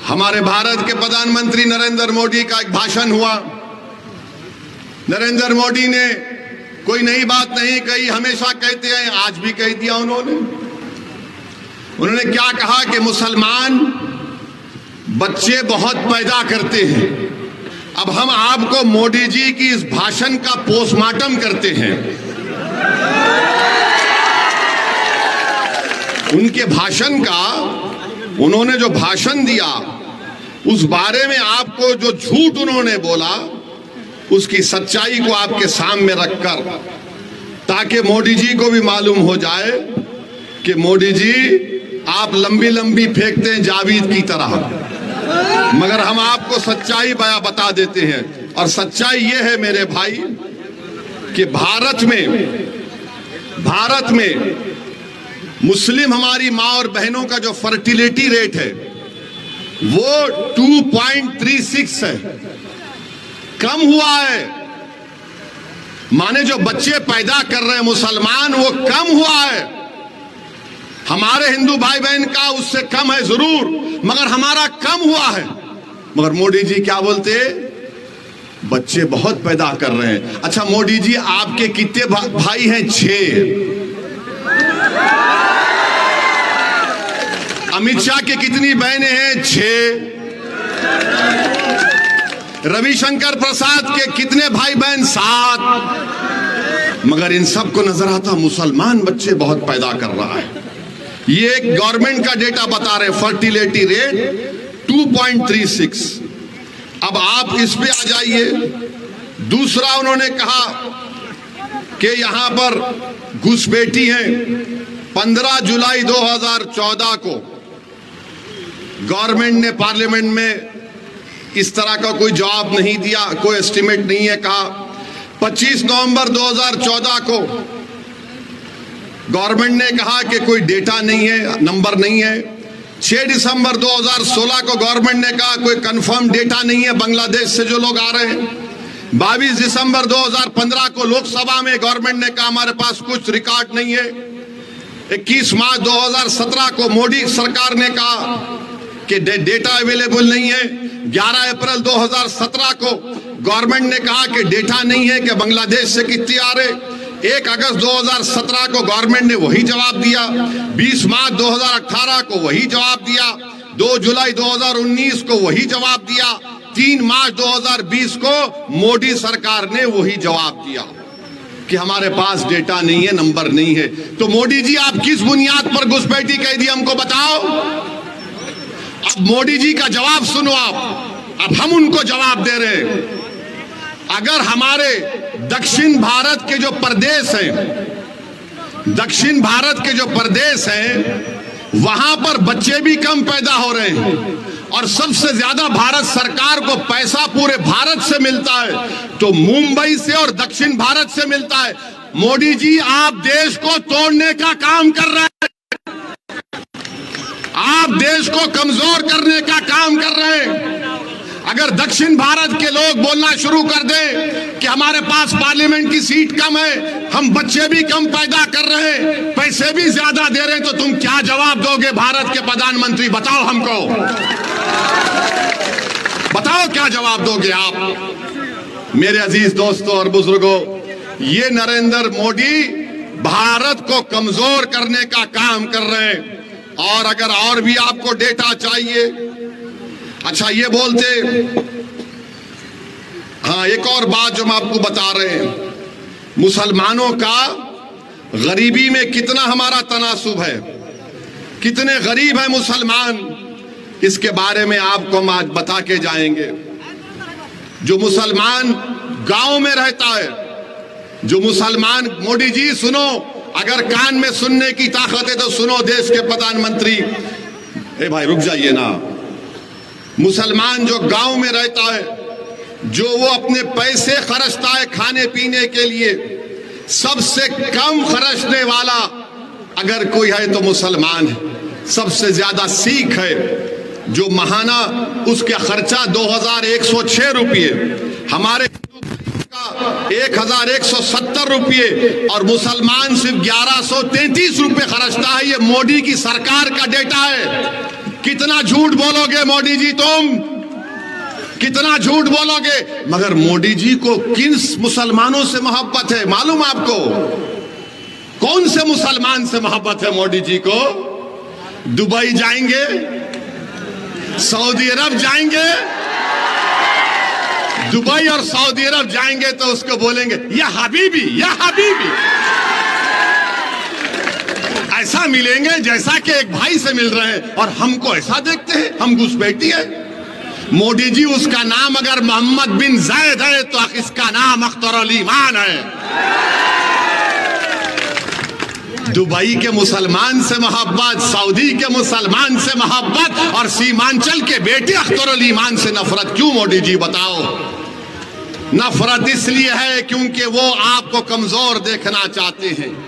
हमारे भारत के प्रधानमंत्री नरेंद्र मोदी का एक भाषण हुआ। नरेंद्र मोदी ने कोई नई बात नहीं कही, हमेशा कहते हैं, आज भी कह दिया उन्होंने क्या कहा कि मुसलमान बच्चे बहुत पैदा करते हैं। अब हम आपको मोदी जी की इस भाषण का पोस्टमार्टम करते हैं। उनके भाषण का, उन्होंने जो भाषण दिया उस बारे में आपको जो झूठ उन्होंने बोला उसकी सच्चाई को आपके सामने रखकर, ताकि मोदी जी को भी मालूम हो जाए कि मोदी जी आप लंबी लंबी फेंकते हैं जावेद की तरह, मगर हम आपको सच्चाई बता देते हैं। और सच्चाई ये है मेरे भाई कि भारत में मुस्लिम हमारी माँ और बहनों का जो फर्टिलिटी रेट है वो 2.36 है, कम हुआ है। माने जो बच्चे पैदा कर रहे हैं मुसलमान, वो कम हुआ है। हमारे हिंदू भाई बहन का उससे कम है जरूर, मगर हमारा कम हुआ है। मगर मोदी जी क्या बोलते, बच्चे बहुत पैदा कर रहे हैं। अच्छा मोदी जी, आपके कितने भाई हैं? 6। अमित शाह के कितनी बहनें हैं? 6। रविशंकर प्रसाद के कितने भाई बहन? 7। मगर इन सबको नजर आता मुसलमान बच्चे बहुत पैदा कर रहा है। ये एक गवर्नमेंट का डेटा बता रहे, फर्टिलिटी रेट 2.36। अब आप इस पे आ जाइए। दूसरा उन्होंने कहा कि यहां पर घुसपैठी हैं। 15 जुलाई 2014 को गवर्नमेंट ने पार्लियामेंट में इस तरह का कोई जवाब नहीं दिया, कोई एस्टिमेट नहीं है। कहा 25 नवंबर 2014 को गवर्नमेंट ने कहा कि कोई डेटा नहीं है, नंबर नहीं है। 6 दिसंबर 2016 को गवर्नमेंट ने कहा कोई कंफर्म डेटा नहीं है बांग्लादेश से जो लोग आ रहे हैं। 22 दिसंबर 2015 को लोकसभा में गवर्नमेंट ने कहा हमारे पास कुछ रिकॉर्ड नहीं है। 21 मार्च 2017 को मोदी सरकार ने कहा कि डेटा अवेलेबल नहीं है। 11 अप्रैल 2017 को गवर्नमेंट ने कहा कि डेटा नहीं है कि बांग्लादेश से कितने आ रहे। 1 अगस्त 2017 को गवर्नमेंट ने वही जवाब दिया। 20 मार्च 2018 को वही जवाब दिया। 2 जुलाई 2019 को वही जवाब दिया। 3 मार्च 2020 को मोदी सरकार ने वही जवाब दिया कि हमारे पास डेटा नहीं है, नंबर नहीं है। तो मोदी जी, आप किस बुनियाद पर घुसपैठी कह दी हमको बताओ। अब मोदी जी का जवाब सुनो आप। अब हम उनको जवाब दे रहे हैं। अगर हमारे दक्षिण भारत के जो प्रदेश हैं, वहां पर बच्चे भी कम पैदा हो रहे हैं और सबसे ज्यादा भारत सरकार को पैसा पूरे भारत से मिलता है, तो मुंबई से और दक्षिण भारत से मिलता है। मोदी जी, आप देश को तोड़ने का काम कर रहे हैं, आप देश को कमजोर करने का काम कर रहे हैं। अगर दक्षिण भारत के लोग बोलना शुरू कर दें कि हमारे पास पार्लियामेंट की सीट कम है, हम बच्चे भी कम पैदा कर रहे हैं, पैसे भी ज्यादा दे रहे हैं, तो तुम क्या जवाब दोगे भारत के प्रधानमंत्री? बताओ हमको, बताओ क्या जवाब दोगे आप? मेरे अजीज दोस्तों और बुजुर्गों, ये नरेंद्र मोदी भारत को कमजोर करने का काम कर रहे हैं। और अगर और भी आपको डेटा चाहिए, अच्छा ये बोलते, हाँ एक और बात जो हम आपको बता रहे हैं, मुसलमानों का गरीबी में कितना हमारा तनासुब है, कितने गरीब है मुसलमान, इसके बारे में आपको हम आज बता के जाएंगे। जो मुसलमान गांव में रहता है, जो मुसलमान, मोदी जी सुनो, अगर कान में सुनने की ताकत है तो सुनो देश के प्रधानमंत्री। ए भाई रुक जाइए ना। मुसलमान जो गांव में रहता है, जो वो अपने पैसे खर्चता है खाने पीने के लिए, सबसे कम खर्चने वाला अगर कोई है तो मुसलमान है। सबसे ज्यादा सिख है, जो महाना उसका खर्चा 2106 रुपये, हमारे 1170 रुपये और मुसलमान सिर्फ 1133 रुपये खर्चता है। ये मोदी की सरकार का डेटा है कितना झूठ बोलोगे मोदी जी, तुम कितना झूठ बोलोगे। मगर मोदी जी को किन मुसलमानों से मोहब्बत है मालूम आपको? कौन से मुसलमान से मोहब्बत है मोदी जी को? दुबई जाएंगे, सऊदी अरब जाएंगे, दुबई और सऊदी अरब जाएंगे तो उसको बोलेंगे या हबीबी, या हबीबी। ऐसा मिलेंगे जैसा कि एक भाई से मिल रहे हैं, और हमको ऐसा देखते हैं, हम घुसपैठी है। मोदी जी उसका नाम अगर मोहम्मद बिन जायद है तो इसका नाम अख्तर ईमान है। दुबई के मुसलमान से मोहब्बत, सऊदी के मुसलमान से मोहब्बत, और सीमांचल के बेटे अख्तर ईमान से नफरत क्यों मोदी जी बताओ? नफरत इसलिए है क्योंकि वो आपको कमजोर देखना चाहते हैं।